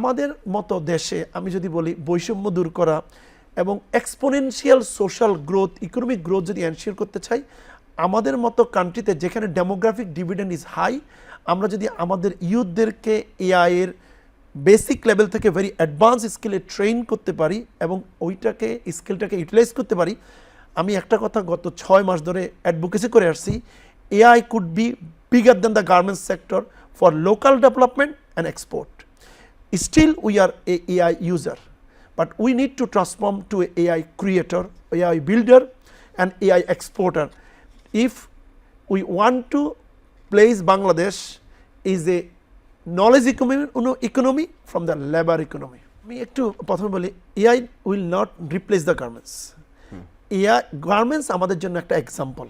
আমাদের মতো দেশে আমি যদি বলি বৈষম্য দূর করা এবং exponential social growth economic growth যদি এনশিওর করতে চাই, আমাদের মতো কান্ট্রিতে যেখানে ডেমোগ্রাফিক ডিভিডেন্ড ইজ হাই, আমরা যদি আমাদের ইউথদেরকে এআই এর বেসিক লেভেল থেকে ভেরি অ্যাডভান্স স্কিলে ট্রেন করতে পারি এবং ওইটাকে স্কিলটাকে ইউটিলাইজ করতে পারি। আমি একটা কথা গত 6 মাস ধরে অ্যাডভোকেসি করে আসছি, AI could be bigger than the garments sector for local development and export. Still we are a AI user, but we need to transform to a AI creator, AI builder and AI exporter. If we want to place Bangladesh is a knowledge economy from the labor economy. আমি একটু প্রথমে বলি, AI will not replace the garments. AI garments আমাদের জন্য একটা example.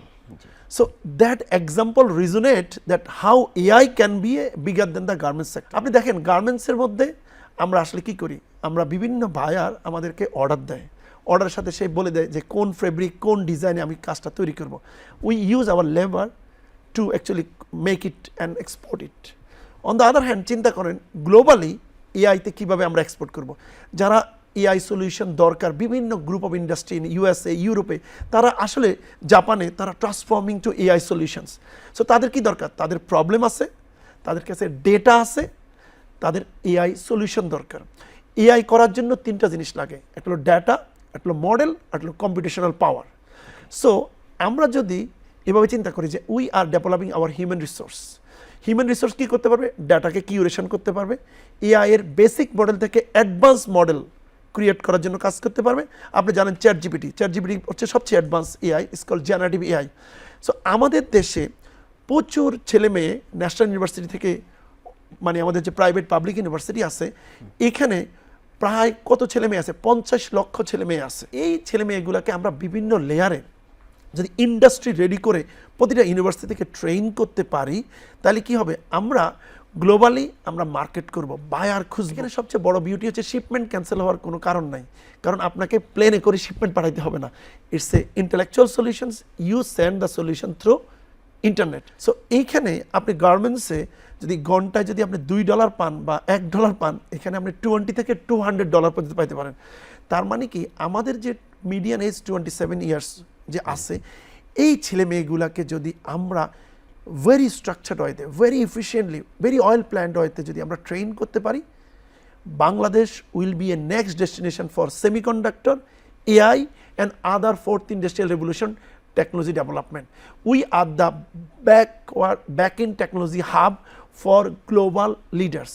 So that example resonate that how AI can be a bigger than the garment sector. আপনি দেখেন গার্মেন্টসের মধ্যে আমরা আসলে কি করি, আমরা বিভিন্ন বায়ার আমাদেরকে অর্ডার দেয়, অর্ডারের সাথে সে বলে দেয় যে কোন ফেব্রিক কোন ডিজাইনে আমি কাজটা তৈরি করব। We use our labour to actually make it and export it. On the other hand চিন্তা করেন গ্লোবালি এআইতে কীভাবে আমরা এক্সপোর্ট করব। যারা এআই সলিউশন দরকার বিভিন্ন group of industry in USA ইউরোপে, তারা আসলে জাপানে তারা transforming to AI solutions. So তাদের কি দরকার, তাদের প্রবলেম আছে, তাদের কাছে ডেটা আছে, তাদের এআই সলিউশন দরকার। এআই করার জন্য 3টা জিনিস লাগে, একটা হলো ডেটা, একটা হলো মডেল, একটা হলো কম্পিউটেশনাল পাওয়ার। সো আমরা যদি এভাবে চিন্তা করি যে we are developing our human resource, human resource কী করতে পারবে, ডাটাকে কিউরেশন করতে পারবে, এআই এর বেসিক মডেল থেকে অ্যাডভান্স মডেল ক্রিয়েট করার জন্য কাজ করতে পারবে। আপনি জানেন চ্যাট জিপিটি হচ্ছে সবচেয়ে advance AI, it's called generative AI. So আমাদের দেশে প্রচুর ছেলে মেয়ে ন্যাশনাল ইউনিভার্সিটি থেকে, মানে আমাদের যে প্রাইভেট পাবলিক ইউনিভার্সিটি আছে, এখানে প্রায় কত ছেলে মেয়ে আছে, 50 লক্ষ ছেলে মেয়ে আছে। এই ছেলে মেয়েগুলোকে আমরা বিভিন্ন লেয়ারে যদি ইন্ডাস্ট্রি রেডি করে প্রতিটা ইউনিভার্সিটি থেকে ট্রেন করতে পারি, তাহলে কি হবে, আমরা গ্লোবালি আমরা মার্কেট করব, বায়ার খুঁজব। এখানে সবচেয়ে বড় বিউটি হচ্ছে শিপমেন্ট ক্যান্সেল হওয়ার কোনো কারণ নাই, কারণ আপনাকে প্লেনে করে শিপমেন্ট পাঠাইতে হবে না। It's a intellectual solutions, you send the solution through internet. So এইখানে আপনি গার্মেন্টসে যদি ঘন্টায় যদি আপনি $2 পান বা $1 পান, এখানে আপনি $20 থেকে $200 পর্যন্ত পাইতে পারেন। তার মানে কি আমাদের যে মিডিয়ান এজ 27 ইয়ার্স যে আছে, এই ছেলে মেয়েগুলাকে যদি আমরা ভেরি স্ট্রাকচার্ড ওয়েতে, very efficiently, very oil planned ওয়েতে যদি আমরা ট্রেন করতে পারি, Bangladesh will B A next destination for semiconductor, AI and other 4th industrial revolution technology development. We are the back-end technology hub for global leaders.